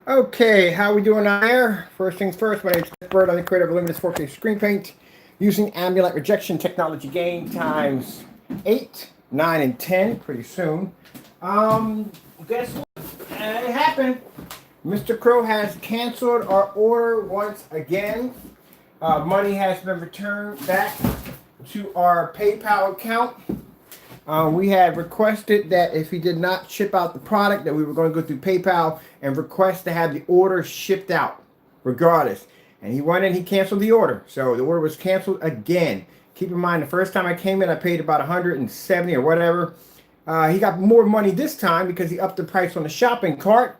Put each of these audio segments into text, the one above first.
Okay, how we doing out there? First things first, my name is Bird. I'm the creator of Luminous 4K Screen Paint using ambient rejection technology gain times 8, 9, and 10 pretty soon. Guess what? It happened. Mr. Crow has canceled our order once again. Money has been returned back to our PayPal account. We had requested that if he did not ship out the product, that we were going to go through PayPal and request to have the order shipped out, regardless. And he went in, he canceled the order. So the order was canceled again. Keep in mind, the first time I came in, I paid about 170 or whatever. He got more money this time because he upped the price on the shopping cart,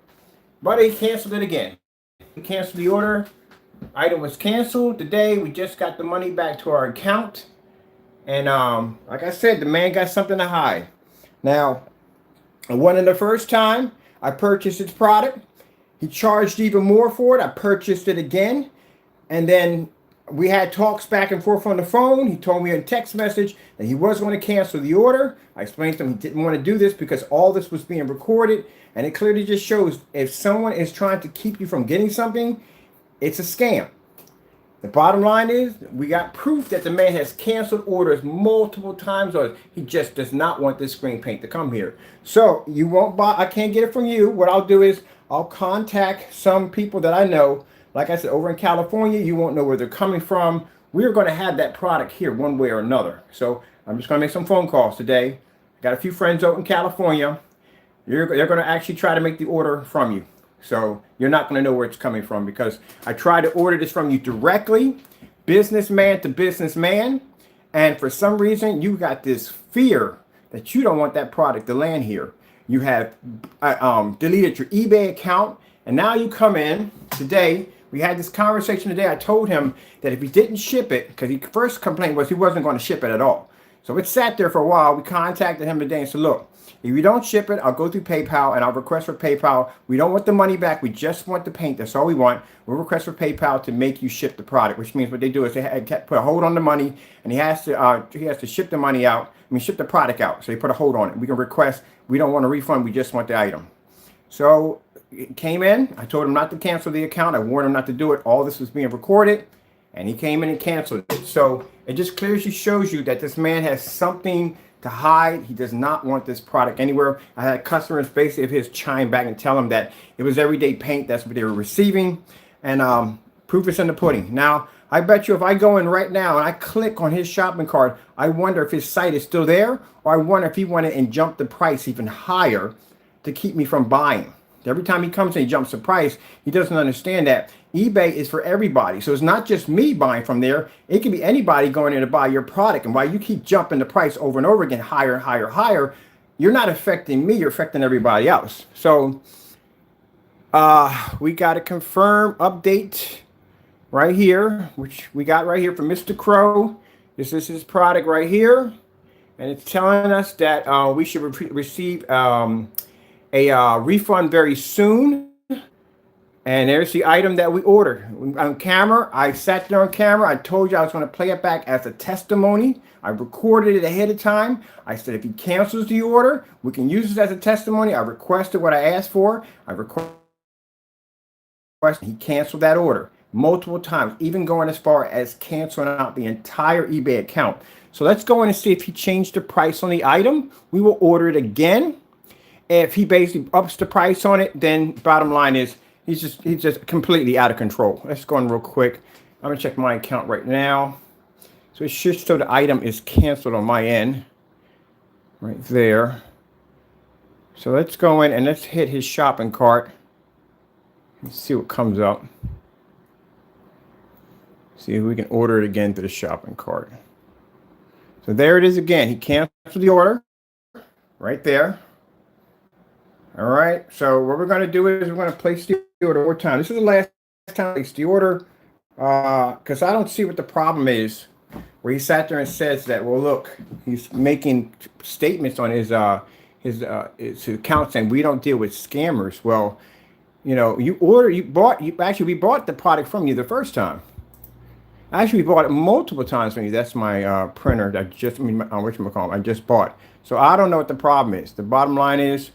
but he canceled it again. He canceled the order. Item was canceled. Today, we just got the money back to our account. And like I said, the man got something to hide. Now, it wasn't the first time I purchased his product. He charged even more for it. I purchased it again. And then we had talks back and forth on the phone. He told me in a text message that he was going to cancel the order. I explained to him he didn't want to do this because all this was being recorded. And it clearly just shows if someone is trying to keep you from getting something, it's a scam. The bottom line is we got proof that the man has canceled orders multiple times, or he just does not want this screen paint to come here. So you won't buy, I can't get it from you. What I'll do is I'll contact some people that I know. Like I said, over in California, you won't know where they're coming from. We're going to have that product here one way or another. So I'm just going to make some phone calls today. I got a few friends out in California. They're going to actually try to make the order from you. So you're not going to know where it's coming from because I tried to order this from you directly, businessman to businessman. And for some reason, you got this fear that you don't want that product to land here. You have deleted your eBay account. And now you come in today. We had this conversation today. I told him that if he didn't ship it, because he first complaint was he wasn't going to ship it at all. So it sat there for a while. We contacted him today and said, look, if you don't ship it, I'll go through PayPal and I'll request for PayPal. We don't want the money back. We just want the paint. That's all we want. We'll request for PayPal to make you ship the product, which means what they do is they put a hold on the money, and he has to ship the money out. Ship the product out. So they put a hold on it. We can request. We don't want a refund. We just want the item. So it came in. I told him not to cancel the account. I warned him not to do it. All this was being recorded, and he came in and canceled it. So it just clearly shows you that this man has something to hide. He does not want this product anywhere. I had customers basically of his chime back and tell him that it was everyday paint. That's what they were receiving. And proof is in the pudding. Now, I bet you if I go in right now and I click on his shopping cart, I wonder if his site is still there, or I wonder if he wanted and jumped the price even higher to keep me from buying. Every time he comes and he jumps the price, he doesn't understand that eBay is for everybody. So it's not just me buying from there. It can be anybody going in to buy your product. And while you keep jumping the price over and over again, higher and higher, higher, you're not affecting me. You're affecting everybody else. So we got a confirm update right here, which we got right here from Mr. Crow. This is his product right here. And it's telling us that we should receive a refund very soon. And there's the item that we ordered on camera. I sat there on camera. I told you I was going to play it back as a testimony. I recorded it ahead of time. I said if he cancels the order, we can use it as a testimony. I requested what I asked for. I requested. He canceled that order multiple times, even going as far as canceling out the entire eBay account. So let's go in and see if he changed the price on the item. We will order it again. If he basically ups the price on it, then bottom line is he's just completely out of control. Let's go in real quick. I'm gonna check my account right now. So it should show the item is canceled on my end, right there. So let's go in and let's hit his shopping cart. Let's see what comes up. See if we can order it again to the shopping cart. So there it is again. He canceled the order right there. All right, so what we're going to do is we're going to place the order one more time. This is the last time I place the order because I don't see what the problem is where he sat there and says that, well, look, he's making statements on his account saying we don't deal with scammers. Well, you know, we bought the product from you the first time. Actually, we bought it multiple times from you. That's my printer that I just bought. So I don't know what the problem is. The bottom line is,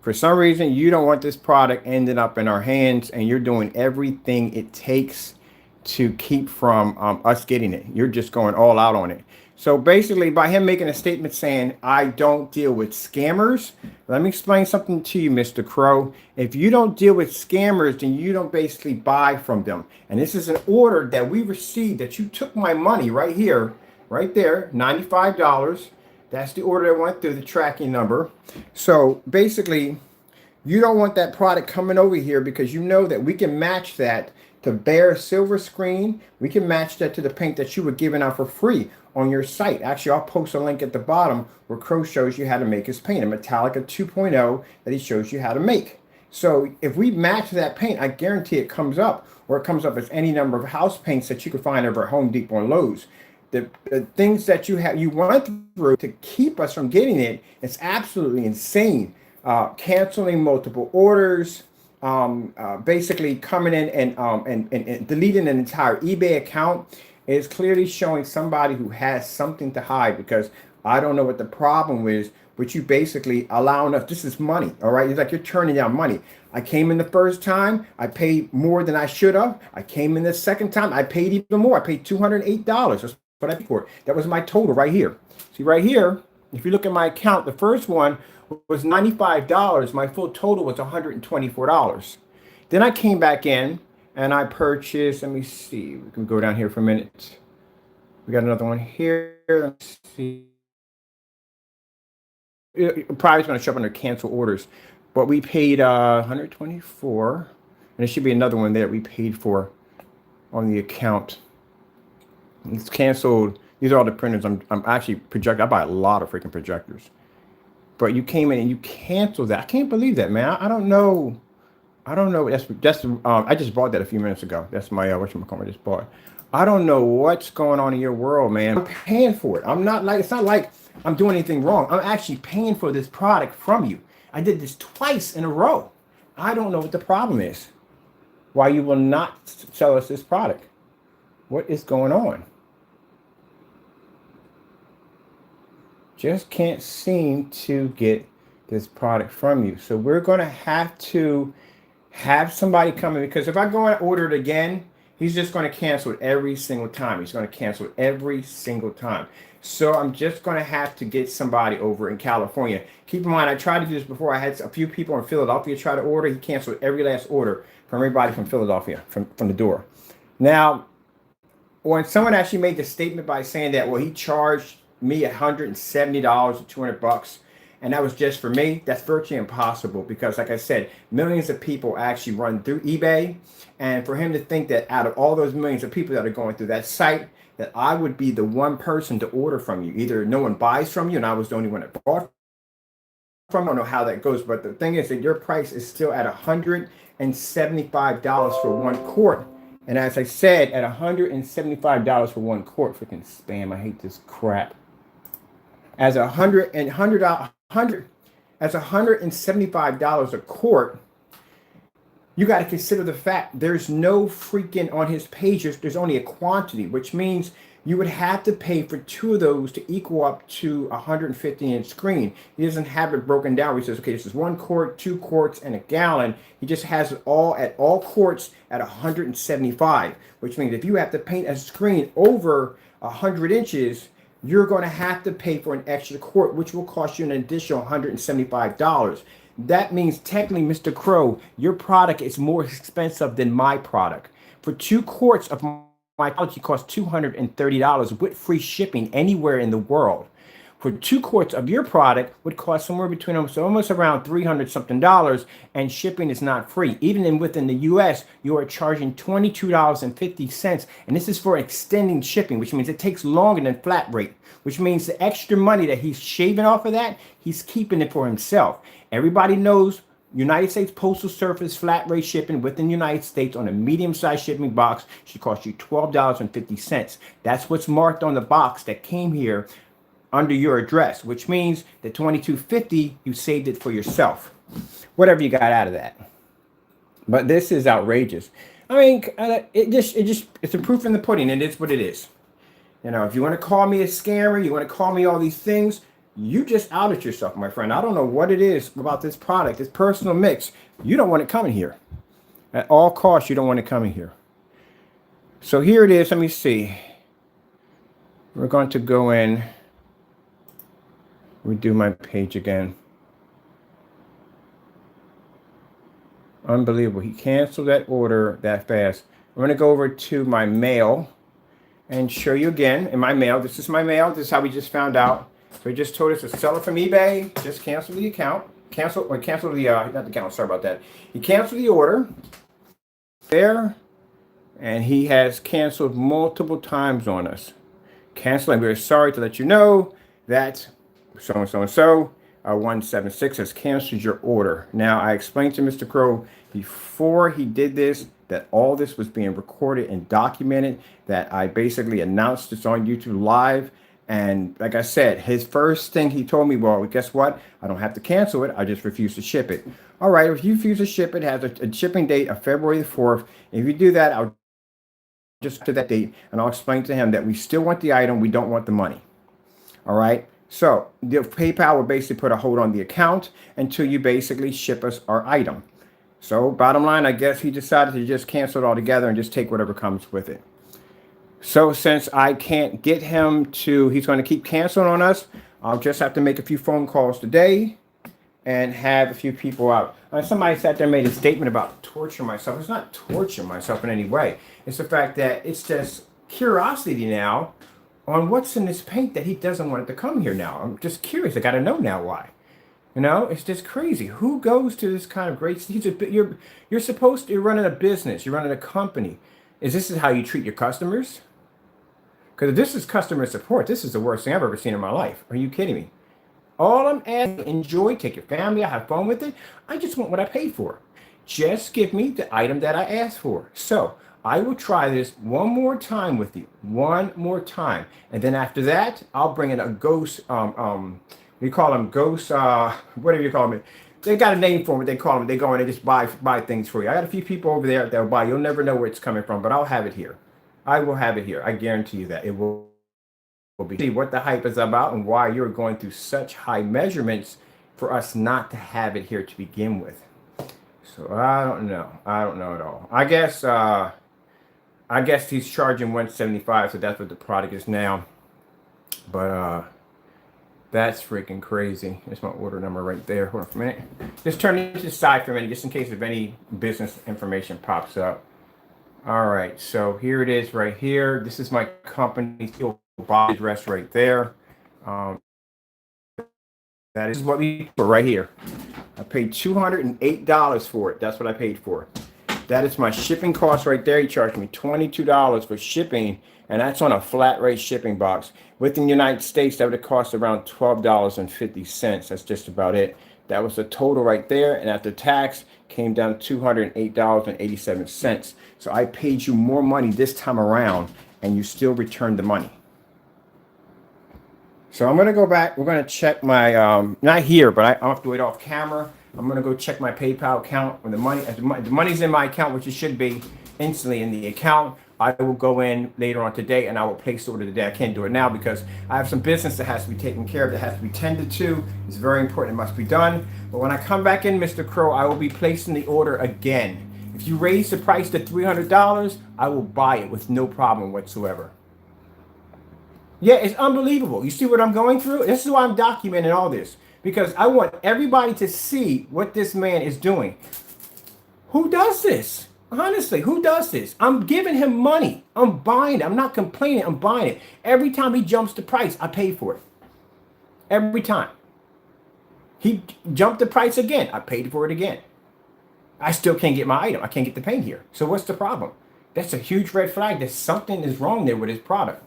For some reason, you don't want this product ending up in our hands, and you're doing everything it takes to keep from us getting it. You're just going all out on it. So basically, by him making a statement saying, I don't deal with scammers, let me explain something to you, Mr. Crow. If you don't deal with scammers, then you don't basically buy from them. And this is an order that we received that you took my money right here, right there, $95. That's the order that went through, the tracking number. So basically, you don't want that product coming over here because you know that we can match that to bare silver screen. We can match that to the paint that you were giving out for free on your site. Actually, I'll post a link at the bottom where Crow shows you how to make his paint, a Metallica 2.0 that he shows you how to make. So if we match that paint, I guarantee it comes up, or it comes up as any number of house paints that you can find over at Home Depot and Lowe's. The things that you went through to keep us from getting it, it's absolutely insane. Canceling multiple orders, basically coming in and deleting an entire eBay account is clearly showing somebody who has something to hide, because I don't know what the problem is, but you basically allowing us, this is money, all right? It's like you're turning down money. I came in the first time, I paid more than I should have. I came in the second time, I paid even more. I paid $208. That's what I paid for. That was my total right here. See right here, if you look at my account, the first one was $95. My full total was $124. Then I came back in and I purchased, let me see, we can go down here for a minute. We got another one here. Let me see. Probably going to show up under cancel orders, but we paid $124, and there should be another one there we paid for on the account. It's canceled. These are all the printers. I'm actually projecting. I buy a lot of freaking projectors. But you came in and you canceled that. I can't believe that, man. I don't know. I don't know. That's I just bought that a few minutes ago. That's my whatchamacallit I just bought. I don't know what's going on in your world, man. I'm paying for it. I'm not like, it's not like I'm doing anything wrong. I'm actually paying for this product from you. I did this twice in a row. I don't know what the problem is. Why you will not sell us this product? What is going on? Just can't seem to get this product from you. So we're going to have somebody come in, because if I go and order it again, he's just going to cancel it every single time. He's going to cancel it every single time. So I'm just going to have to get somebody over in California. Keep in mind, I tried to do this before. I had a few people in Philadelphia try to order. He canceled every last order from everybody from Philadelphia, from the door. Now, when someone actually made the statement by saying that, well, he charged me $170 or $200, and that was just for me, that's virtually impossible, because like I said, millions of people actually run through eBay, and for him to think that out of all those millions of people that are going through that site, that I would be the one person to order from you. Either no one buys from you and I was the only one that bought from. I don't know how that goes, but the thing is that your price is still at $175 for one quart. And as I said, at $175 for one quart, freaking spam, I hate this crap. As $175 a quart, you got to consider the fact there's no freaking, on his pages, there's only a quantity, which means you would have to pay for two of those to equal up to a 150-inch screen. He doesn't have it broken down. He says, okay, this is 1 quart, 2 quarts, and a gallon. He just has it all at all quarts at 175, which means if you have to paint a screen over 100 inches, you're going to have to pay for an extra quart, which will cost you an additional $175. That means technically, Mr. Crow, your product is more expensive than my product. For 2 quarts of my product, it costs $230 with free shipping anywhere in the world. For 2 quarts of your product would cost somewhere between almost around $300 something, and shipping is not free. Even within the US, you are charging $22.50, and this is for extending shipping, which means it takes longer than flat rate, which means the extra money that he's shaving off of that, he's keeping it for himself. Everybody knows United States Postal Service flat rate shipping within the United States on a medium-sized shipping box should cost you $12.50. That's what's marked on the box that came here under your address, which means the $22.50, you saved it for yourself. Whatever you got out of that. But this is outrageous. I mean, it's a proof in the pudding. It is what it is. You know, if you want to call me a scammer, you want to call me all these things, you just outed yourself, my friend. I don't know what it is about this product, this personal mix. You don't want it coming here. At all costs, you don't want it coming here. So here it is. Let me see. We're going to go in, redo my page again. Unbelievable. He canceled that order that fast. I'm going to go over to my mail and show you again in my mail. This is my mail. This is how we just found out. So he just told us a seller from eBay just canceled the account. Canceled the, not the account, sorry about that. He canceled the order there, and he has canceled multiple times on us. Canceling. We're sorry to let you know that so-and-so 176 has canceled your order. Now, I explained to Mr. Crow before he did this that all this was being recorded and documented, that I basically announced this on YouTube Live. And like I said, his first thing he told me, well, guess what? I don't have to cancel it. I just refuse to ship it. All right, if you refuse to ship it, it has a shipping date of February the 4th. If you do that, I'll just to that date, and I'll explain to him that we still want the item. We don't want the money. All right. So the PayPal will basically put a hold on the account until you basically ship us our item. So bottom line, I guess he decided to just cancel it altogether and just take whatever comes with it. So since I can't get him to, he's going to keep canceling on us, I'll just have to make a few phone calls today and have a few people out. Somebody sat there and made a statement about torturing myself. It's not torturing myself in any way. It's the fact that it's just curiosity now on what's in this paint that he doesn't want it to come here now. I'm just curious. I got to know now why. You know, it's just crazy. Who goes to this kind of great? You're supposed to. You're running a business. You're running a company. Is this how you treat your customers? Because if this is customer support, this is the worst thing I've ever seen in my life. Are you kidding me? All I'm asking, enjoy, take your family, have fun with it. I just want what I paid for. Just give me the item that I asked for. So I will try this one more time with you, one more time, and then after that, I'll bring in a ghost. We call them ghosts. Whatever you call them. They got a name for them. They call them. They go in and just buy things for you. I got a few people over there that will buy. You'll never know where it's coming from, but I'll have it here. I will have it here. I guarantee you that it will be. See what the hype is about and why you're going through such high measurements for us not to have it here to begin with. So I don't know. I don't know at all. I guess he's charging $175, so that's what the product is now. But that's freaking crazy. There's my order number right there. Hold on for a minute. Just turn it to the side for a minute, just in case if any business information pops up. All right, so here it is right here. This is my company box address right there. That is what we put right here. I paid $208 for it. That's what I paid for. That is my shipping cost right there. He charged me $22 for shipping, and that's on a flat rate shipping box. Within the United States, that would have cost around $12.50. That's just about it. That was the total right there, and after tax, came down $208.87. So I paid you more money this time around, and you still returned the money. So I'm going to go back. We're going to check my, not here, but I'll have to do it off camera. I'm going to go check my PayPal account. When the money's in my account, which it should be instantly in the account, I will go in later on today and I will place the order today. I can't do it now because I have some business that has to be taken care of, that has to be tended to. It's very important. It must be done. But when I come back in, Mr. Crow, I will be placing the order again. If you raise the price to $300, I will buy it with no problem whatsoever. Yeah, it's unbelievable. You see what I'm going through? This is why I'm documenting all this, because I want everybody to see what this man is doing. Who does this? Honestly, who does this? I'm giving him money. I'm buying it. I'm not complaining. I'm buying it. Every time he jumps the price, I pay for it. Every time. He jumped the price again. I paid for it again. I still can't get my item. I can't get the paint here. So what's the problem? That's a huge red flag that something is wrong there with his product.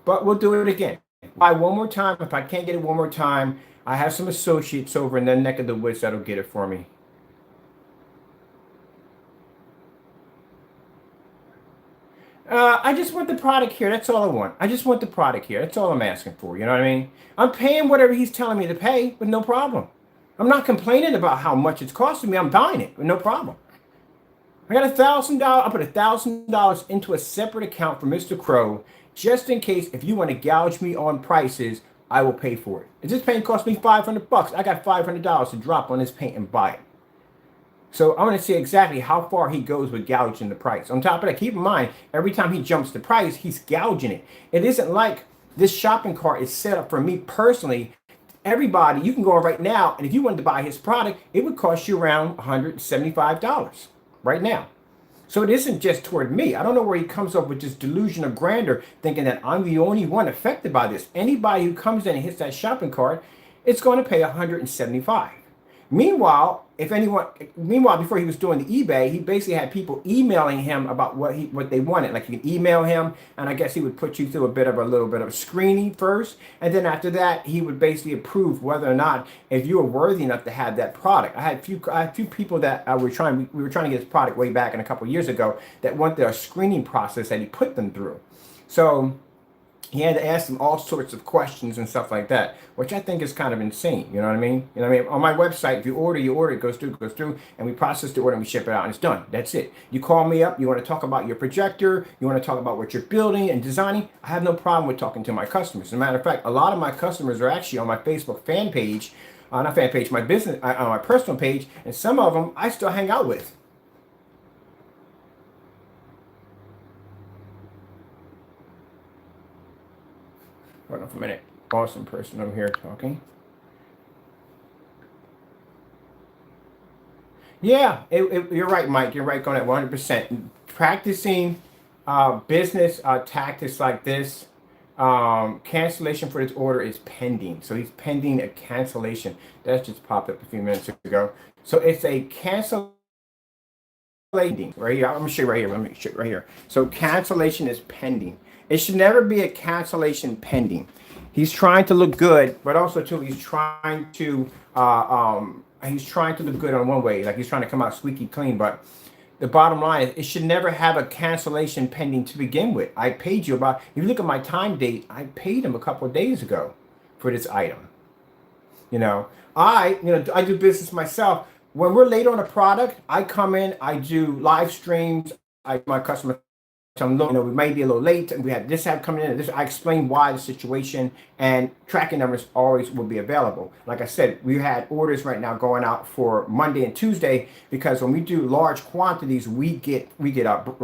But we'll do it again. Buy one more time. If I can't get it one more time, I have some associates over in the neck of the woods that'll get it for me. I just want the product here. That's all I want. I just want the product here. That's all I'm asking for. You know what I mean? I'm paying whatever he's telling me to pay with no problem. I'm not complaining about how much it's costing me. I'm buying it with no problem. I got $1,000. I put $1,000 into a separate account for Mr. Crow, just in case if you want to gouge me on prices I will pay for it. If this paint cost me $500, I got $500 to drop on this paint and buy it. So I want to see exactly how far he goes with gouging the price. On top of that, keep in mind, every time he jumps the price, he's gouging it. It isn't like this shopping cart is set up for me personally. Everybody, you can go on right now, and if you wanted to buy his product, it would cost you around $175 right now. So it isn't just toward me. I don't know where he comes up with this delusion of grandeur, thinking that I'm the only one affected by this. Anybody who comes in and hits that shopping cart, it's going to pay $175. Meanwhile, before he was doing the eBay, he basically had people emailing him about what they wanted. Like you can email him, and I guess he would put you through a little bit of screening first, and then after that, he would basically approve whether or not if you were worthy enough to have that product. I had a few people that we were trying to get this product way back in a couple of years ago that went through a screening process that he put them through. So he had to ask them all sorts of questions and stuff like that, which I think is kind of insane. You know what I mean? You know what I mean? On my website, if you order, it goes through, and we process the order and we ship it out, and it's done. That's it. You call me up, you want to talk about your projector, you want to talk about what you're building and designing, I have no problem with talking to my customers. As a matter of fact, a lot of my customers are actually on my Facebook fan page, not fan page, my business, on my personal page, and some of them I still hang out with. Hold on for a minute. Awesome person over here talking. Yeah, you're right, Mike. You're right on that 100%. Practicing business tactics like this, cancellation for this order is pending. So he's pending a cancellation. That just popped up a few minutes ago. So it's a cancellation right here. I'm going to show you right here. Let me show you right here. So cancellation is pending. It should never be a cancellation pending. He's trying to look good, but also too, he's trying to look good on one way, like he's trying to come out squeaky clean. But the bottom line is, it should never have a cancellation pending to begin with. I paid you if you look at my time date, I paid him a couple of days ago for this item. I do business myself. When we're late on a product, I come in, I do live streams. My customer. So we might be a little late, and we had this have coming in. This I explain why the situation, and tracking numbers always will be available. Like I said, we had orders right now going out for Monday and Tuesday, because when we do large quantities, we get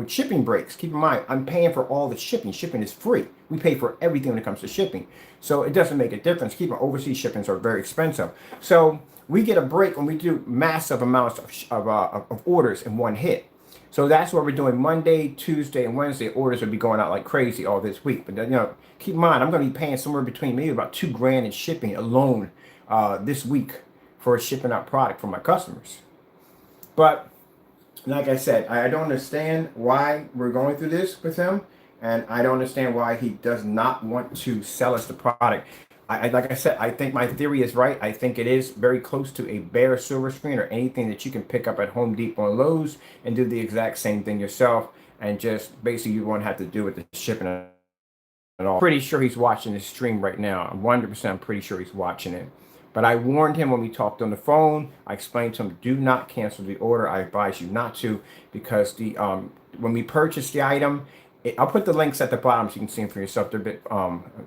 shipping breaks. Keep in mind, I'm paying for all the shipping. Shipping is free. We pay for everything when it comes to shipping, so it doesn't make a difference. Keep in overseas shipments are very expensive, so we get a break when we do massive amounts of orders in one hit. So that's what we're doing. Monday, Tuesday, and Wednesday orders will be going out like crazy all this week. But keep in mind, I'm going to be paying somewhere between maybe about $2,000 in shipping alone this week for shipping out product for my customers. But like I said, I don't understand why we're going through this with him, and I don't understand why he does not want to sell us the product. Like I said, I think my theory is right. I think it is very close to a bare silver screen, or anything that you can pick up at Home Depot and Lowe's and do the exact same thing yourself, and just basically you won't have to do with the shipping at all. Pretty sure he's watching this stream right now. I'm 100% pretty sure he's watching it. But I warned him when we talked on the phone. I explained to him, do not cancel the order. I advise you not to, because when we purchased the item, I'll put the links at the bottom so you can see them for yourself. They're a bit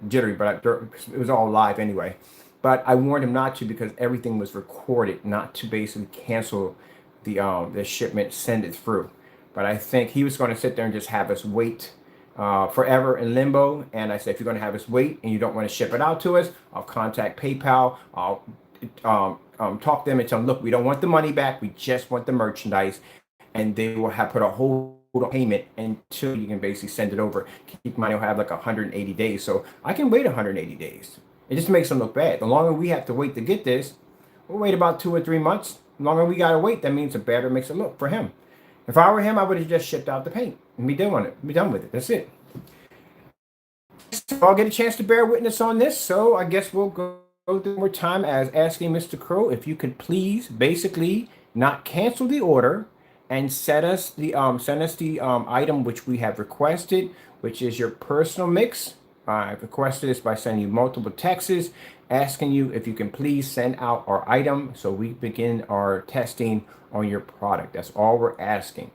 jittery, but it was all live anyway. But I warned him not to, because everything was recorded, not to basically cancel the shipment, send it through. But I think he was going to sit there and just have us wait forever in limbo. And I said, if you're going to have us wait and you don't want to ship it out to us, I'll contact PayPal. I'll talk to them and tell them, look, we don't want the money back. We just want the merchandise. And they will have put a hold payment until you can basically send it over. Keep in mind, you'll have like 180 days. So I can wait 180 days. It just makes them look bad. The longer we have to wait to get this, we'll wait about 2 or 3 months. The longer we got to wait, that means the better it makes it look for him. If I were him, I would have just shipped out the paint and be done with it. That's it. So I'll get a chance to bear witness on this. So I guess we'll go through more time as asking Mr. Crow if you could please basically not cancel the order, and send us the item which we have requested, which is your personal mix. I've requested this by sending you multiple texts, asking you if you can please send out our item so we begin our testing on your product. That's all we're asking.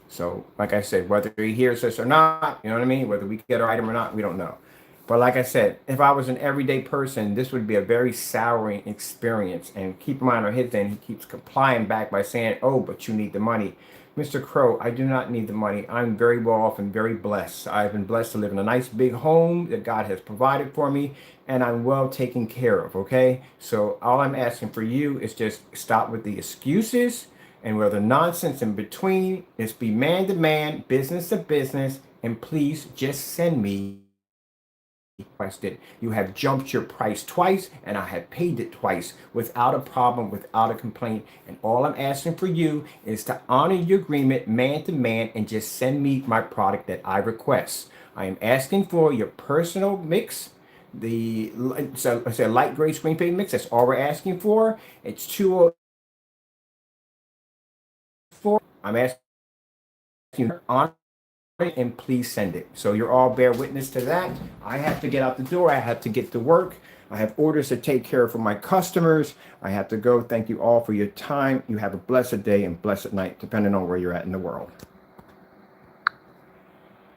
So, like I said, whether he hears us or not, you know what I mean? Whether we get our item or not, we don't know. But like I said, if I was an everyday person, this would be a very souring experience. And keep in mind on his end, he keeps complying back by saying, oh, but you need the money. Mr. Crow, I do not need the money. I'm very well off and very blessed. I've been blessed to live in a nice big home that God has provided for me, and I'm well taken care of, okay? So all I'm asking for you is just stop with the excuses and where the nonsense in between is be man to man, business to business, and please just send me requested. You have jumped your price twice, and I have paid it twice without a problem, without a complaint. And all I'm asking for you is to honor your agreement man to man and just send me my product that I request. I am asking for your personal mix. So I said light gray screen paint mix. That's all we're asking for. It's 204. I'm asking you to honor and please send it. So you're all bear witness to that. I have to get out the door. I have to get to work. I have orders to take care of for my customers. I have to go. Thank you all for your time. You have a blessed day and blessed night, depending on where you're at in the world.